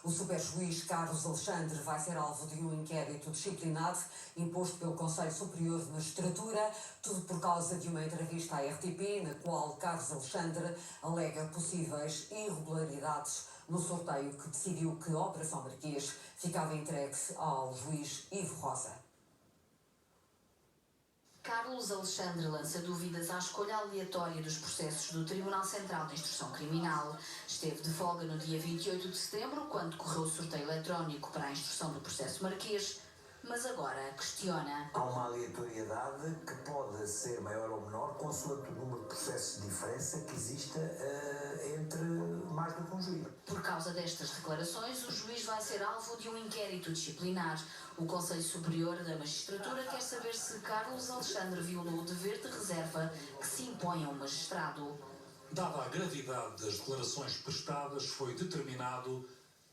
O superjuiz Carlos Alexandre vai ser alvo de um inquérito disciplinar imposto pelo Conselho Superior de Magistratura, tudo por causa de uma entrevista à RTP, na qual Carlos Alexandre alega possíveis irregularidades no sorteio que decidiu que a Operação Marquês ficava entregue ao juiz Ivo Rosa. Carlos Alexandre lança dúvidas à escolha aleatória dos processos do Tribunal Central de Instrução Criminal. Esteve de folga no dia 28 de setembro, quando correu o sorteio eletrónico para a instrução do processo Marquês, mas agora questiona. Há uma aleatoriedade que pode ser maior ou menor, consoante o número de processos de diferença que exista entre mais do que um juiz. Por causa destas declarações, o juiz vai ser alvo de um inquérito disciplinar. O Conselho Superior da Magistratura quer saber se Carlos Alexandre violou o dever de reserva que se impõe a um magistrado. Dada a gravidade das declarações prestadas, foi determinado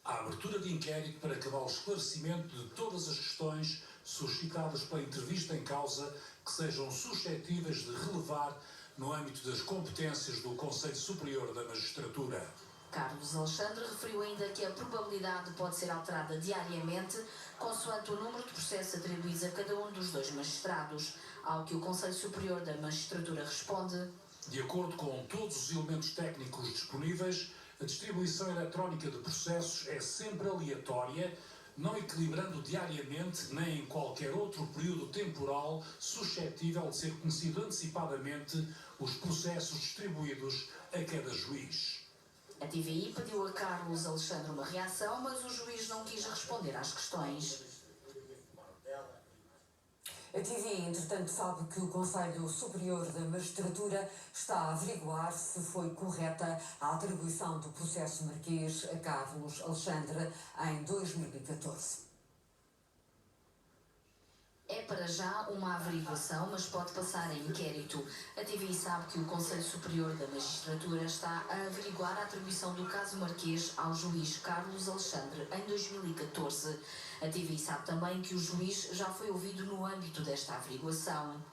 a abertura de inquérito para acabar o esclarecimento de todas as questões suscitadas pela entrevista em causa que sejam suscetíveis de relevar no âmbito das competências do Conselho Superior da Magistratura. Carlos Alexandre referiu ainda que a probabilidade pode ser alterada diariamente consoante o número de processos atribuídos a cada um dos dois magistrados, ao que o Conselho Superior da Magistratura responde. De acordo com todos os elementos técnicos disponíveis, a distribuição eletrónica de processos é sempre aleatória, não equilibrando diariamente nem em qualquer outro período temporal suscetível de ser conhecido antecipadamente os processos distribuídos a cada juiz. A TVI pediu a Carlos Alexandre uma reação, mas o juiz não quis responder às questões. A TVI, entretanto, sabe que o Conselho Superior da Magistratura está a averiguar se foi correta a atribuição do processo Marquês a Carlos Alexandre em 2014. É para já uma averiguação, mas pode passar a inquérito. A TVI sabe que o Conselho Superior da Magistratura está a averiguar a atribuição do caso Marquês ao juiz Carlos Alexandre em 2014. A TVI sabe também que o juiz já foi ouvido no âmbito desta averiguação.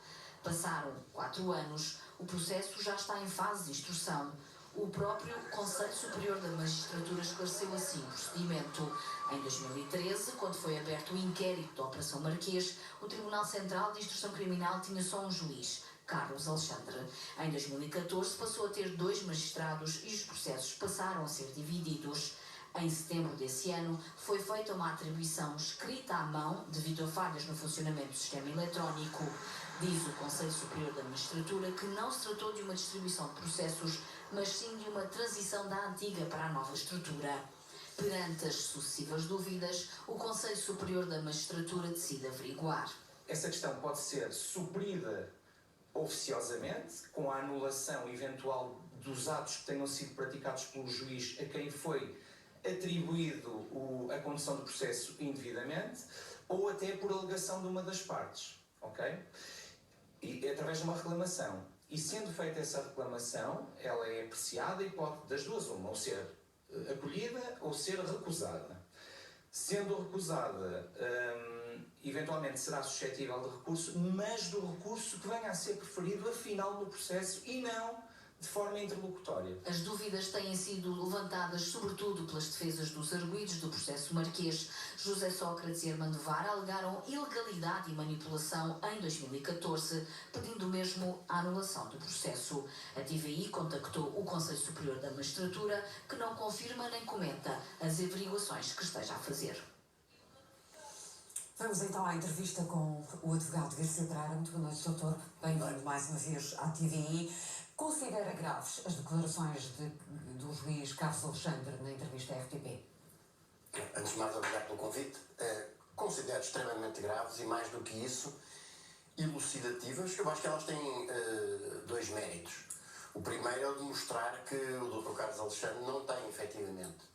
Passaram 4 anos, o processo já está em fase de instrução. O próprio Conselho Superior da Magistratura esclareceu assim o procedimento. Em 2013, quando foi aberto o inquérito da Operação Marquês, o Tribunal Central de Instrução Criminal tinha só um juiz, Carlos Alexandre. Em 2014, passou a ter 2 magistrados e os processos passaram a ser divididos. Em setembro desse ano, foi feita uma atribuição escrita à mão devido a falhas no funcionamento do sistema eletrónico. Diz o Conselho Superior da Magistratura que não se tratou de uma distribuição de processos, mas sim de uma transição da antiga para a nova estrutura. Perante as sucessivas dúvidas, o Conselho Superior da Magistratura decide averiguar. Essa questão pode ser suprida oficiosamente, com a anulação eventual dos atos que tenham sido praticados pelo juiz a quem foi atribuído a condução do processo indevidamente, ou até por alegação de uma das partes, ok? E através de uma reclamação. E sendo feita essa reclamação, ela é apreciada e pode, das duas uma, ou ser acolhida ou ser recusada. Sendo recusada, eventualmente será suscetível de recurso, mas do recurso que venha a ser preferido afinal no processo e não de forma interlocutória. As dúvidas têm sido levantadas sobretudo pelas defesas dos arguidos do processo Marquês. José Sócrates e Armando Vara alegaram ilegalidade e manipulação em 2014, pedindo mesmo a anulação do processo. A TVI contactou o Conselho Superior da Magistratura, que não confirma nem comenta as averiguações que esteja a fazer. Vamos então à entrevista com o advogado Garcia Pereira. Muito boa noite, doutor. Bem-vindo mais uma vez à TVI. Considera graves as declarações do juiz Carlos Alexandre na entrevista à RTP? Antes de mais, obrigado pelo convite. Considero extremamente graves e, mais do que isso, elucidativas. Eu acho que elas têm 2 méritos. O primeiro é o de mostrar que o Dr. Carlos Alexandre não tem, efetivamente,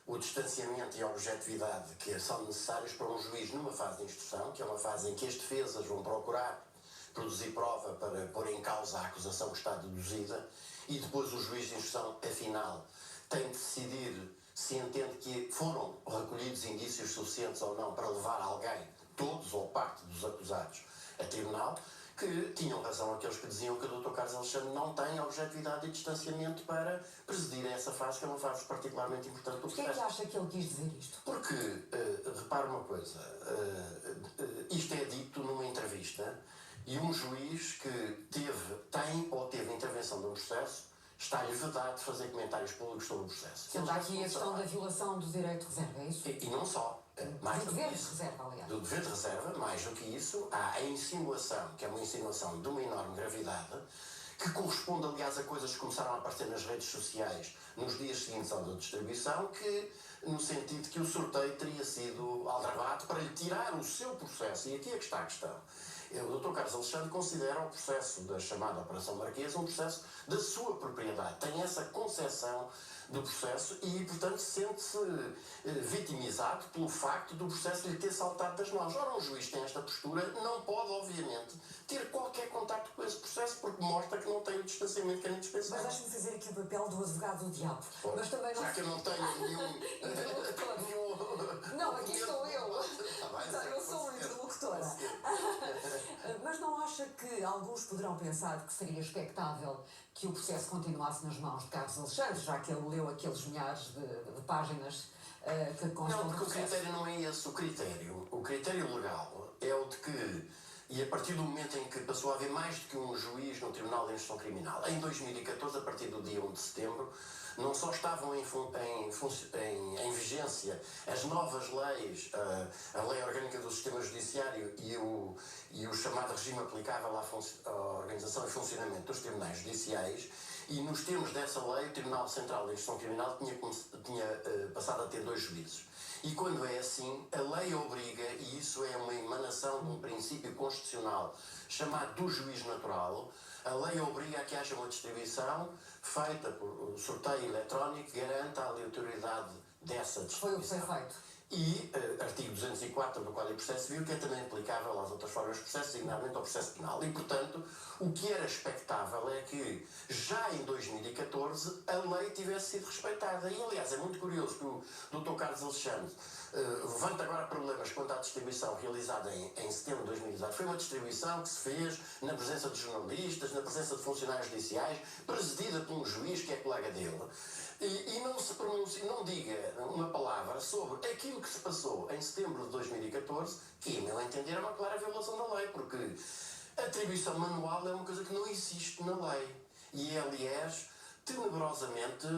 o distanciamento e a objetividade que são necessários para um juiz numa fase de instrução, que é uma fase em que as defesas vão procurar produzir prova para pôr em causa a acusação que está deduzida, e depois o juiz de instrução, afinal, tem de decidir se entende que foram recolhidos indícios suficientes ou não para levar alguém, todos ou parte dos acusados, a tribunal, que tinham razão aqueles que diziam que o Dr. Carlos Alexandre não tem objetividade e distanciamento para presidir essa fase, que é uma fase particularmente importante do Porquê é processo. que acha que ele quis dizer isto? Porque, repare uma coisa, isto é dito numa entrevista e um juiz que tem ou teve intervenção de um processo está-lhe vedado de fazer comentários públicos sobre o processo. Senta aqui a questão da violação do direito de reserva, é isso? E não só. Mais Do do que dever de isso. reserva, aliás. Do dever de reserva, mais do que isso, há a insinuação, que é uma insinuação de uma enorme gravidade, que corresponde, aliás, a coisas que começaram a aparecer nas redes sociais nos dias seguintes à da distribuição, que, no sentido que o sorteio teria sido aldrabado para lhe tirar o seu processo. E aqui é que está a questão. O Dr. Carlos Alexandre considera o processo da chamada Operação Marquesa um processo da sua propriedade. Tem essa concepção do processo e, portanto, sente-se vitimizado pelo facto do processo lhe ter saltado das mãos. Ora, um juiz que tem esta postura não pode, obviamente, ter qualquer contacto com esse processo porque mostra que não tem o distanciamento que é indispensável. Mas deixe-me fazer aqui o papel do advogado do diabo. Bom, Mas também não... já que eu não tenho nenhum... Não, aqui estou eu. Tá bem, Eu sou uma interlocutora. Mas não acha que alguns poderão pensar que seria expectável que o processo continuasse nas mãos de Carlos Alexandre, já que ele leu aqueles milhares de páginas que constam Não, do porque o processo? critério não é esse. O critério legal é o de que, e a partir do momento em que passou a haver mais do que um juiz no Tribunal de Instrução Criminal, em 2014, a partir do dia 1 de setembro, não só estavam em vigência as novas leis, a Lei Orgânica do Sistema Judiciário e o chamado regime aplicável à organização e funcionamento dos tribunais judiciais, e nos termos dessa lei, o Tribunal Central de Instrução Criminal tinha passado a ter 2 juízes. E quando é assim, a lei obriga, e isso é uma emanação de um princípio constitucional chamado do juiz natural, a lei obriga a que haja uma distribuição feita por sorteio eletrónico que garanta a aleatoriedade dessa distribuição. Foi o que foi feito. E artigo 204 do Código de Processo Civil, que é também aplicável às outras formas de processo, designadamente ao processo penal. E, portanto, o que era expectável é que, já em 2014, a lei tivesse sido respeitada. E, aliás, é muito curioso que o Dr. Carlos Alexandre levanta agora problemas quanto à distribuição realizada em setembro de 2018. Foi uma distribuição que se fez na presença de jornalistas, na presença de funcionários judiciais, presidida por um juiz que é colega dele. E não se pronuncie, não diga uma palavra sobre aquilo que se passou em setembro de 2014, que, a meu entender, é uma clara violação da lei, porque a atribuição manual é uma coisa que não existe na lei. E é, aliás, tenebrosamente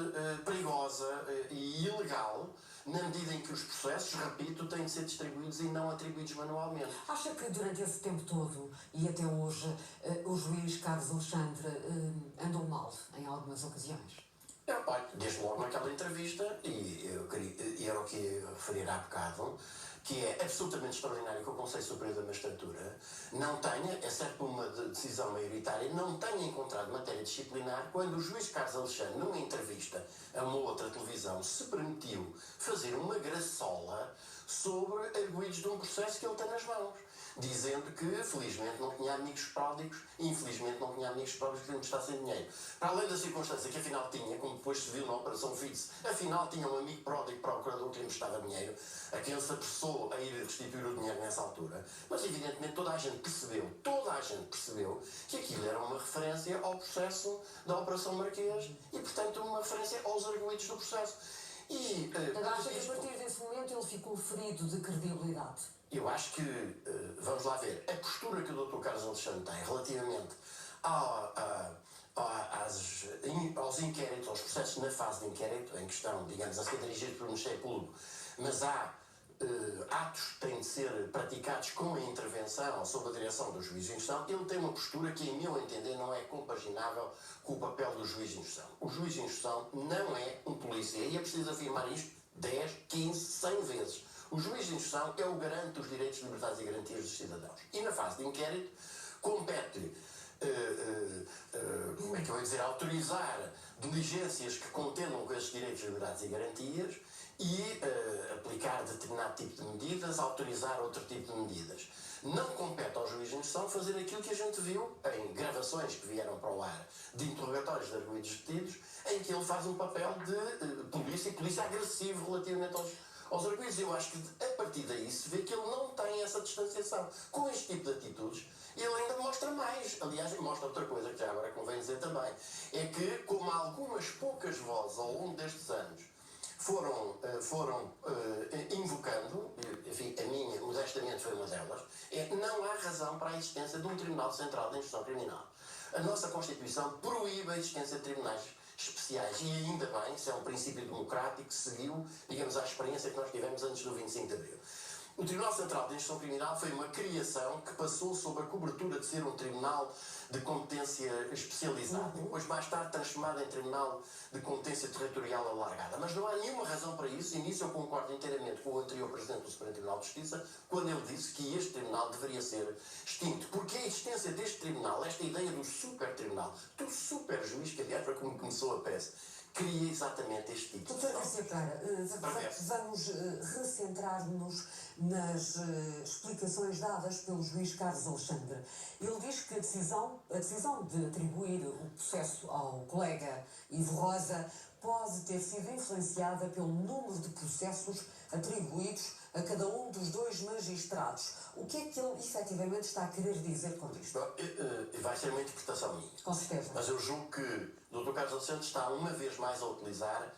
perigosa e ilegal, na medida em que os processos, repito, têm de ser distribuídos e não atribuídos manualmente. Acha que durante esse tempo todo, e até hoje, o juiz Carlos Alexandre andou mal em algumas ocasiões? Desde logo naquela entrevista, e era o que ia referir há bocado, que é absolutamente extraordinário que o Conselho Superior da Magistratura não tenha, exceto por uma decisão maioritária, não tenha encontrado matéria disciplinar quando o juiz Carlos Alexandre, numa entrevista a uma outra televisão, se permitiu fazer uma graçola sobre arguidos de um processo que ele tem nas mãos, dizendo que, felizmente, não tinha amigos pródigos e, infelizmente, não tinha amigos pródigos que queriam estar sem dinheiro. Para além da circunstância que, afinal, tinha, como depois se viu na Operação Fitz, afinal, tinha um amigo pródigo procurador que lhe emprestava dinheiro, a quem ele se apressou a ir restituir o dinheiro nessa altura. Mas, evidentemente, toda a gente percebeu que aquilo era uma referência ao processo da Operação Marquês e, portanto, uma referência aos arguidos do processo. E, Acha que, a partir desse momento, ele ficou ferido de credibilidade? Eu acho que, vamos lá ver, a postura que o Dr. Carlos Alexandre tem relativamente aos inquéritos, aos processos na fase de inquérito, em que estão, digamos, a ser dirigidos por um Ministério Público, mas há atos que têm de ser praticados com a intervenção sob a direção do juiz de instrução, ele tem uma postura que, em meu entender, não é compaginável com o papel do juiz de instrução. O juiz de instrução não é um polícia, e é preciso afirmar isto 10, 15, 100 vezes. O juiz de instrução é o garante dos direitos, liberdades e garantias dos cidadãos. E na fase de inquérito, compete, como é que eu ia dizer, autorizar diligências que contendam com esses direitos, liberdades e garantias e aplicar determinado tipo de medidas, autorizar outro tipo de medidas. Não compete ao juiz de instrução fazer aquilo que a gente viu em gravações que vieram para o ar de interrogatórios de arguidos detidos, em que ele faz um papel de polícia, e polícia agressivo relativamente aos arguidos. Eu acho que a partir daí se vê que ele não tem essa distanciação. Com este tipo de atitudes, ele ainda mostra mais. Aliás, mostra outra coisa que já agora convém dizer também. É que, como algumas poucas vozes ao longo destes anos foram invocando, enfim, a minha, modestamente, foi uma delas, não há razão para a existência de um Tribunal Central de Instrução Criminal. A nossa Constituição proíbe a existência de tribunais especiais e ainda bem, isso é um princípio democrático que seguiu, digamos, a experiência que nós tivemos antes do 25 de Abril. O Tribunal Central de Instrução Criminal foi uma criação que passou sob a cobertura de ser um tribunal de competência especializada, depois mais tarde transformado em tribunal de competência territorial alargada. Mas não há nenhuma razão para isso, e nisso eu concordo inteiramente com o anterior Presidente do Supremo Tribunal de Justiça, quando ele disse que este tribunal deveria ser extinto. Porque a existência deste tribunal, esta ideia do super-tribunal, do super-juiz, que aliás foi como começou a peça, cria exatamente este tipo de Doutor Garcia Pereira, vamos recentrar-nos nas explicações dadas pelo juiz Carlos Alexandre. Ele diz que a decisão de atribuir o processo ao colega Ivo Rosa pode ter sido influenciada pelo número de processos atribuídos a cada um dos dois magistrados. O que é que ele efetivamente está a querer dizer com isto? Vai ser uma interpretação minha. Com certeza. Mas eu julgo que o Dr. Carlos Alexandre está uma vez mais a utilizar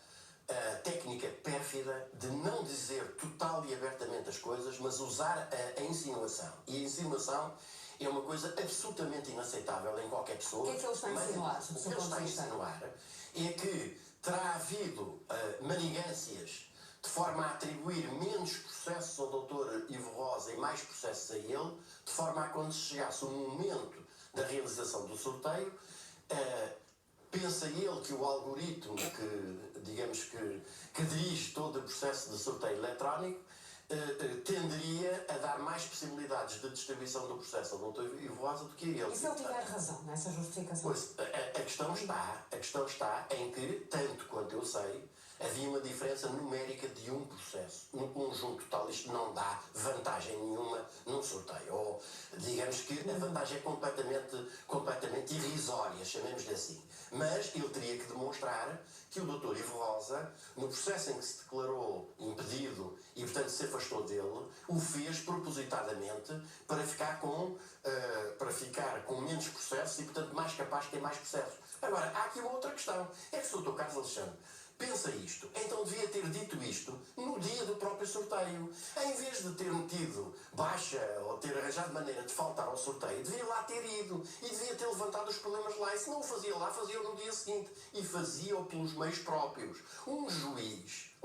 a técnica pérfida de não dizer total e abertamente as coisas, mas usar a insinuação. E a insinuação é uma coisa absolutamente inaceitável em qualquer pessoa. O que é que ele está a insinuar? O que ele está a insinuar é que terá havido manigâncias de forma a atribuir menos processos ao Dr. Ivo Rosa e mais processos a ele, de forma a quando chegasse o momento da realização do sorteio, pensa ele que o algoritmo que, digamos, que dirige todo o processo de sorteio eletrónico tenderia a dar mais possibilidades de distribuição do processo ao Dr. Ivo Rosa do que a ele. E se ele tiver razão nessa justificação? Pois, a questão está em que, tanto quanto eu sei, havia uma diferença numérica de um processo. No conjunto total, isto não dá vantagem nenhuma num sorteio. Ou, digamos que a vantagem é completamente irrisória, chamemos-lhe assim. Mas ele teria que demonstrar que o Dr. Ivo Rosa, no processo em que se declarou impedido e, portanto, se afastou dele, o fez propositadamente para ficar com menos processos e, portanto, mais capaz de ter mais processos. Agora, há aqui uma outra questão. É que se o Dr. Carlos Alexandre pensa isto, então devia ter dito isto no dia do próprio sorteio. Em vez de ter metido baixa ou ter arranjado maneira de faltar ao sorteio, devia lá ter ido e devia ter levantado os problemas lá. E se não o fazia lá, fazia-o no dia seguinte. E fazia-o pelos meios próprios. Um juiz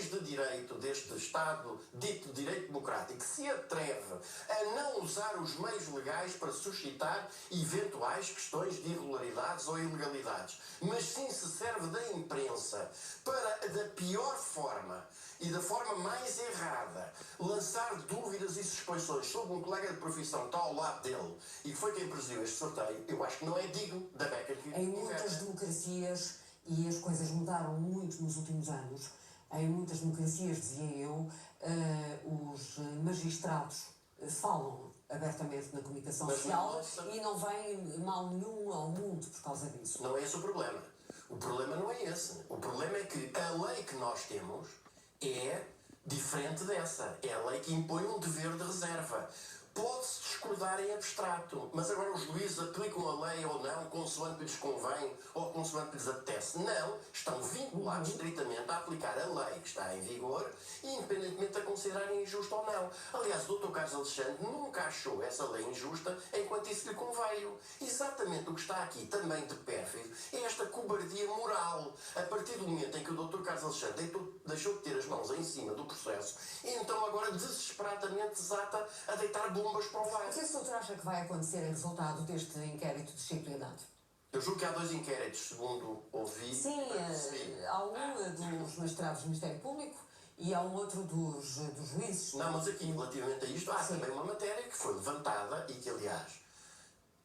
de direito deste Estado, dito direito democrático, se atreve a não usar os meios legais para suscitar eventuais questões de irregularidades ou ilegalidades, mas sim se serve da imprensa para, da pior forma e da forma mais errada, lançar dúvidas e suspeições sobre um colega de profissão que está ao lado dele e que foi quem presidiu este sorteio, eu acho que não é digno da beca que Em muitas democracias, e as coisas mudaram muito nos últimos anos, em muitas democracias, dizia eu, os magistrados falam abertamente na comunicação social e não vem mal nenhum ao mundo por causa disso. Não é esse o problema. O problema não é esse. O problema é que a lei que nós temos é diferente dessa. É a lei que impõe um dever de reserva. Pode-se discordar em abstrato, mas agora os juízes aplicam a lei ou não, consoante lhes convém ou consoante lhes apetece. Não, estão vinculados estritamente a aplicar a lei que está em vigor, independentemente de a considerarem injusta ou não. Aliás, o Dr. Carlos Alexandre nunca achou essa lei injusta enquanto isso lhe conveio. Exatamente o que está aqui também de pérfido é esta cobardia moral. A partir do momento em que o Dr. Carlos Alexandre deixou de ter as mãos em cima do processo, então agora desesperadamente desata a deitar bombas para o ar. O que o doutor acha que vai acontecer em resultado deste inquérito disciplinado? Eu julgo que há dois inquéritos, segundo ouvi. Sim, há um dos magistrados do Ministério Público e há um outro dos juízes. Não, mas aqui, relativamente a isto, há também uma matéria que foi levantada e que, aliás,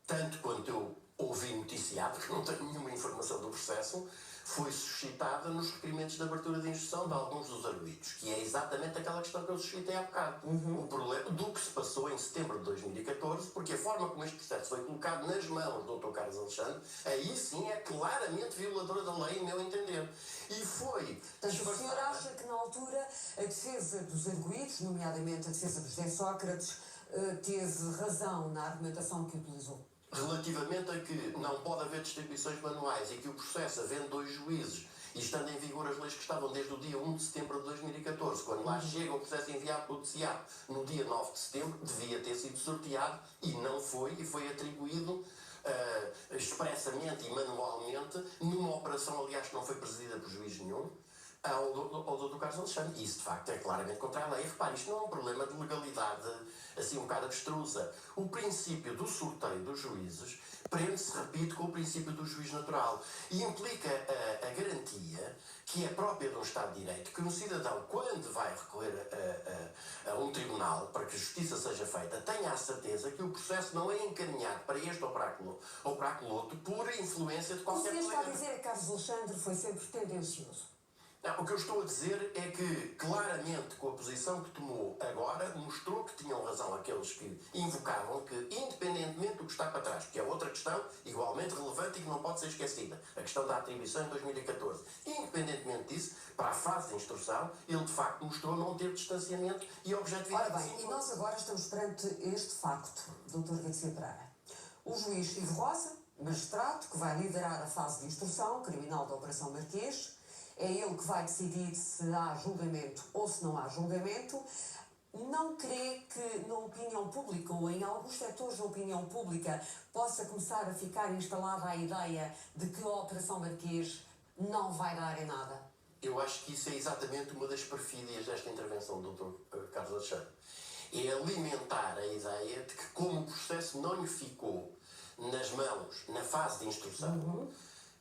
tanto quanto eu ouvi noticiado, que não tenho nenhuma informação do processo, foi suscitada nos requerimentos de abertura de instrução de alguns dos arguidos, que é exatamente aquela questão que eu suscitei há bocado. O problema do que se passou em setembro de 2014, porque a forma como este processo foi colocado nas mãos do Dr. Carlos Alexandre, aí sim é claramente violadora da lei, em meu entender. E foi... Portanto, o senhor acha que na altura a defesa dos arguidos, nomeadamente a defesa de José Sócrates, teve razão na argumentação que utilizou? Relativamente a que não pode haver distribuições manuais e que o processo, havendo 2 juízes e estando em vigor as leis que estavam desde o dia 1 de setembro de 2014, quando lá chega o processo enviado pelo DCA no dia 9 de setembro, devia ter sido sorteado e não foi, e foi atribuído expressamente e manualmente numa operação, aliás, que não foi presidida por juiz nenhum, ao Dr. Carlos Alexandre. Isso, de facto, é claramente contra a lei. Repare, isto não é um problema de legalidade assim um bocado abstrusa. O princípio do sorteio dos juízes prende-se, repito, com o princípio do juiz natural e implica a garantia que é própria de um Estado de Direito, que um cidadão, quando vai recorrer a um tribunal para que a justiça seja feita, tenha a certeza que o processo não é encaminhado para este ou para aquele outro por influência de O qualquer senhor está a colega. dizer que Carlos Alexandre foi sempre tendencioso. Não, o que eu estou a dizer é que, claramente, com a posição que tomou agora, mostrou que tinham razão aqueles que invocavam que, independentemente do que está para trás, que é outra questão igualmente relevante e que não pode ser esquecida, a questão da atribuição em 2014, independentemente disso, para a fase de instrução, ele de facto mostrou não ter distanciamento e objetividade. Ora bem, e nós agora estamos perante este facto, Dr. Garcia Pereira. O juiz Ivo Rosa, magistrado, que vai liderar a fase de instrução criminal da Operação Marquês, é ele que vai decidir se há julgamento ou se não há julgamento. Não crê que na opinião pública ou em alguns setores da opinião pública possa começar a ficar instalada a ideia de que a Operação Marquês não vai dar em nada? Eu acho que isso é exatamente uma das perfídias desta intervenção do Dr. Carlos Alexandre. É alimentar a ideia de que, como o processo não lhe ficou nas mãos na fase de instrução,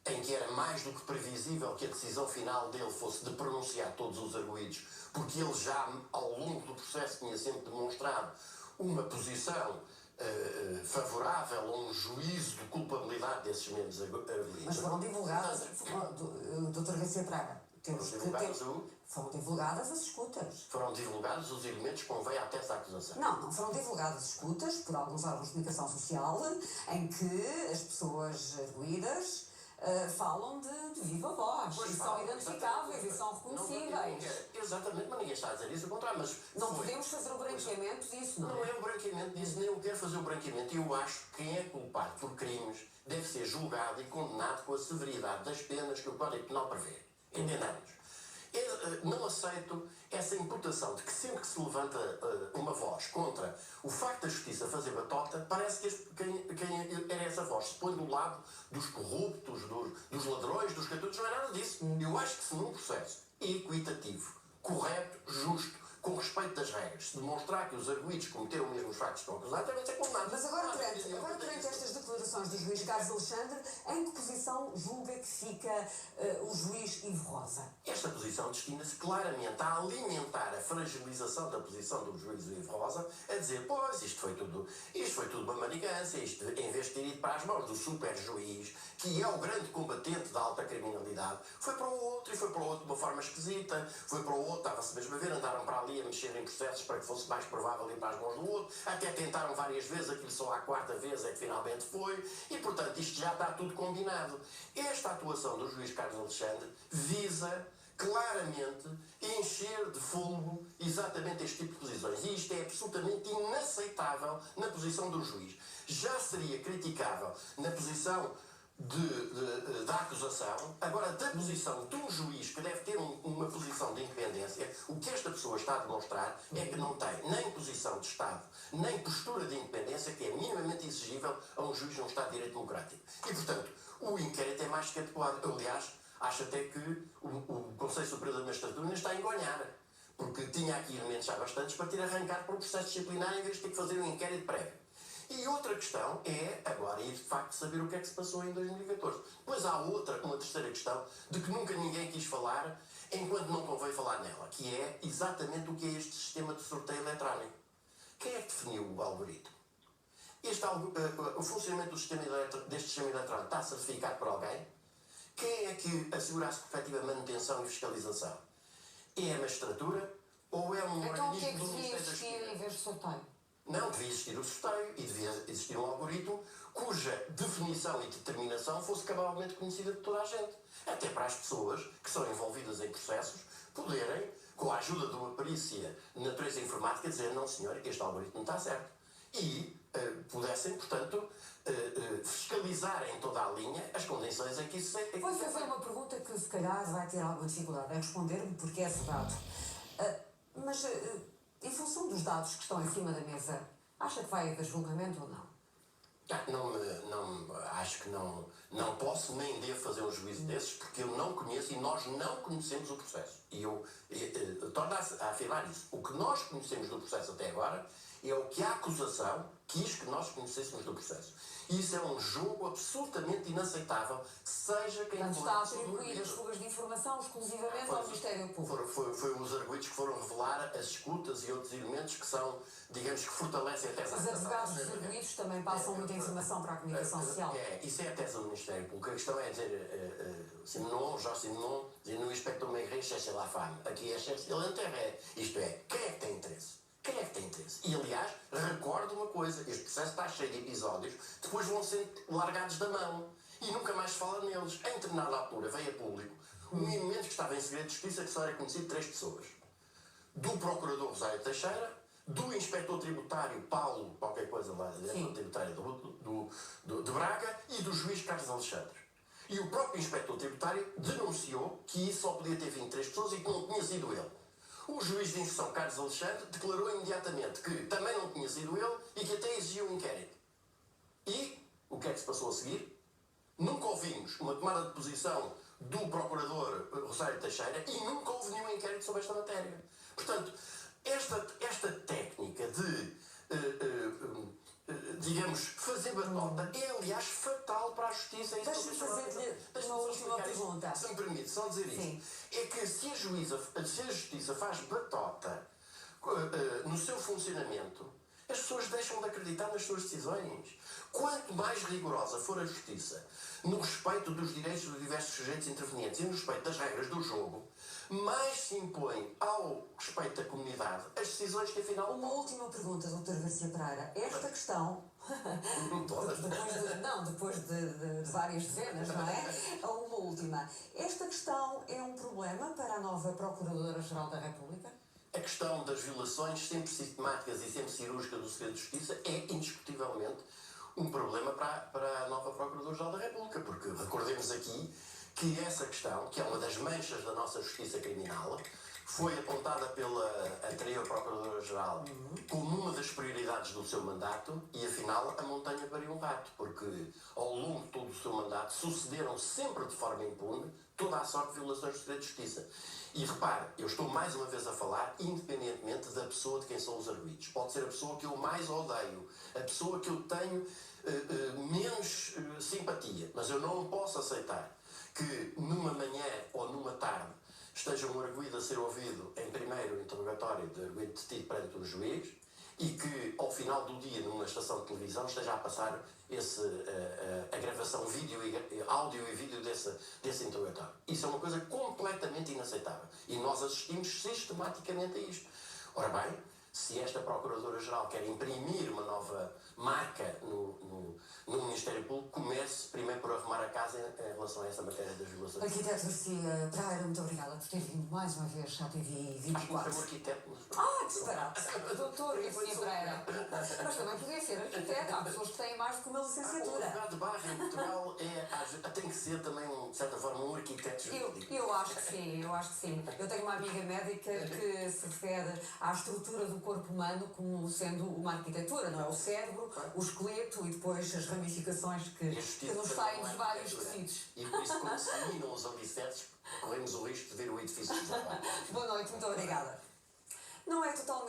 em que era mais do que previsível que a decisão final dele fosse de pronunciar todos os arguidos, porque ele já, ao longo do processo, tinha sempre demonstrado uma posição favorável a um juízo de culpabilidade desses mesmos arguidos. Mas foram divulgadas, Dr. Garcia Pereira, foram divulgadas as escutas. Foram divulgados os elementos que convém à tese da acusação. Não foram divulgadas escutas por alguns órgãos de comunicação social em que as pessoas arguidas falam de viva voz e são identificáveis e são reconhecíveis. Exatamente, mas ninguém está a dizer isso, ao contrário. Mas não podemos fazer o branqueamento disso, não é? Não é o branqueamento disso, nem eu quero fazer o branqueamento. Eu acho que quem é culpado por crimes deve ser julgado e condenado com a severidade das penas que o Código Penal prevê. Entendamos. Não aceito essa imputação de que sempre que se levanta uma voz contra o facto da justiça fazer batota, parece que quem era essa voz se põe do lado dos corruptos, dos ladrões, dos catutos. Não é nada disso. Eu acho que se num processo equitativo, correto, justo, com respeito das regras, se demonstrar que os arguidos cometeram mesmo os factos que estão acusados, devem ser condenados. Mas agora, perante estas declarações do juiz Carlos Alexandre, em que posição julga que fica o juiz Ivo Rosa? Esta posição destina-se claramente a alimentar a fragilização da posição do juiz Ivo Rosa, a dizer, pois, isto foi tudo uma manigância, isto, em vez de ter ido para as mãos do super juiz, que é o grande combatente da alta criminalidade, foi para o outro, e foi para o outro de uma forma esquisita, foi para o outro, estava-se mesmo a ver, andaram para ali a mexer em processos para que fosse mais provável ir para as mãos do outro, até tentaram várias vezes, aquilo só à quarta vez é que finalmente foi, e portanto isto já está tudo combinado. Esta atuação do juiz Carlos Alexandre visa claramente encher de fulgo exatamente este tipo de posições. E isto é absolutamente inaceitável na posição do juiz. Já seria criticável na posição da acusação, agora da posição de um juiz que deve ter uma posição de independência. O que esta pessoa está a demonstrar é que não tem nem posição de Estado, nem postura de independência que é minimamente exigível a um juiz de um Estado de Direito Democrático. E, portanto, o inquérito é mais que adequado. Aliás, acho até que o Conselho Superior da Magistratura ainda está a engonhar, porque tinha aqui elementos já bastantes para ter arrancado para o processo disciplinar em vez de ter que fazer um inquérito prévio. E outra questão é, agora, ir de facto saber o que é que se passou em 2014. Depois há uma terceira questão, de que nunca ninguém quis falar, enquanto não convém falar nela, que é exatamente o que é este sistema de sorteio eletrónico. Quem é que definiu o algoritmo? O funcionamento deste sistema eletrónico está certificado por alguém? quem é que assegura a efetiva manutenção e fiscalização? É a magistratura ou é um Então o que é que organismo do devia Ministério da existir Justiça? em vez de sorteio? Não, devia existir o sorteio e devia existir um algoritmo cuja definição e determinação fosse cabalmente conhecida de toda a gente. Até para as pessoas que são envolvidas em processos poderem, com a ajuda de uma perícia de natureza informática, dizer: não senhor, este algoritmo não está certo. E pudessem, portanto, fiscalizar em toda a linha as condições em que isso é. Vou fazer uma pergunta que se calhar vai ter alguma dificuldade em responder-me, porque é advogado. Mas, em função dos dados que estão em cima da mesa, acha que vai haver julgamento ou não? Acho que não posso nem devo fazer um juízo desses, porque eu não conheço e nós não conhecemos o processo. E eu torno a afirmar isso. O que nós conhecemos do processo até agora é o que a acusação quis que nós conhecêssemos do processo. E isso é um jogo absolutamente inaceitável, seja quem Portanto, for. está a atribuir as fugas de informação exclusivamente ao Ministério Público. Foi os arguidos que foram revelar as escutas e outros elementos que são, digamos, que fortalecem a tese. Os advogados dos arguidos também passam muita informação para a comunicação social. Isso é a tese do Ministério Público. A questão é dizer, Jorge Simenon, dizer no inspector Maigret, cherchez la femme. Aqui é cherchez l'intérêt. Isto é, quem é que tem interesse? Quem é que tem interesse? E, aliás, recordo uma coisa: este processo está cheio de episódios, depois vão sendo largados da mão e nunca mais se fala neles. Em determinada altura veio a público um elemento que estava em segredo de justiça, que só era conhecido de 3 pessoas: do procurador Rosário Teixeira, do inspetor tributário Paulo, qualquer coisa lá, diretor tributário de Braga, e do juiz Carlos Alexandre. E o próprio inspetor tributário denunciou que isso só podia ter vindo 3 pessoas e que não tinha sido ele. O juiz de instrução, Carlos Alexandre, declarou imediatamente que também não tinha sido ele e que até exigiu um inquérito. E o que é que se passou a seguir? Nunca ouvimos uma tomada de posição do procurador Rosário Teixeira e nunca houve nenhum inquérito sobre esta matéria. Portanto, esta técnica de, digamos, fazer batota é, aliás, fatal para a justiça. Deixa-me fazer-lhe uma última pergunta. Se me permite só dizer isto. É que se a justiça faz batota no seu funcionamento, as pessoas deixam de acreditar nas suas decisões. Quanto mais rigorosa for a justiça no respeito dos direitos dos diversos sujeitos intervenientes e no respeito das regras do jogo, mais se impõe ao respeito da comunidade as decisões que afinal... Uma última pergunta, Dr. Garcia Pereira. Esta questão, depois de várias dezenas, não é? Uma última. Esta questão é um problema para a nova Procuradora-Geral da República? A questão das violações sempre sistemáticas e sempre cirúrgicas do segredo de justiça é indiscutivelmente um problema para a nova Procuradora-Geral da República, porque recordemos aqui que essa questão, que é uma das manchas da nossa justiça criminal, foi apontada pela anterior Procuradora-Geral como uma das prioridades do seu mandato e, afinal, a montanha pariu um rato, porque ao longo de todo o seu mandato sucederam sempre de forma impune toda a sorte de violações do segredo de justiça. E repare, eu estou mais uma vez a falar independentemente da pessoa de quem são os arguidos. Pode ser a pessoa que eu mais odeio, a pessoa que eu tenho menos simpatia, mas eu não posso aceitar que numa manhã ou numa tarde esteja um arguido a ser ouvido em primeiro interrogatório de arguido detido perante um juiz e que ao final do dia numa estação de televisão esteja a passar a gravação áudio e vídeo desse interrogatório. Isso é uma coisa completamente inaceitável e nós assistimos sistematicamente a isto. Ora bem, se esta Procuradora-Geral quer imprimir uma nova marca no Ministério Público, comece primeiro por arrumar a casa em relação a essa matéria das violações. Arquiteto Garcia Pereira, muito obrigada por ter vindo mais uma vez à TV 24. Acho que arquiteto. Disparate! Doutor Garcia Pereira. Mas também podia ser arquiteto. Há pessoas que têm mais do que uma O licenciatura. advogado de barra em Portugal tem que ser também, de certa forma, um arquiteto jurídico. Eu acho que sim, Eu tenho uma amiga médica que se refere à estrutura do corpo humano como sendo uma arquitetura, não é? O cérebro, o esqueleto e depois as ramificações que nos saem dos vários tecidos. E por isso, quando se minam os alicerces, corremos o risco de ver o edifício desabar. Boa noite, muito obrigada. Não é totalmente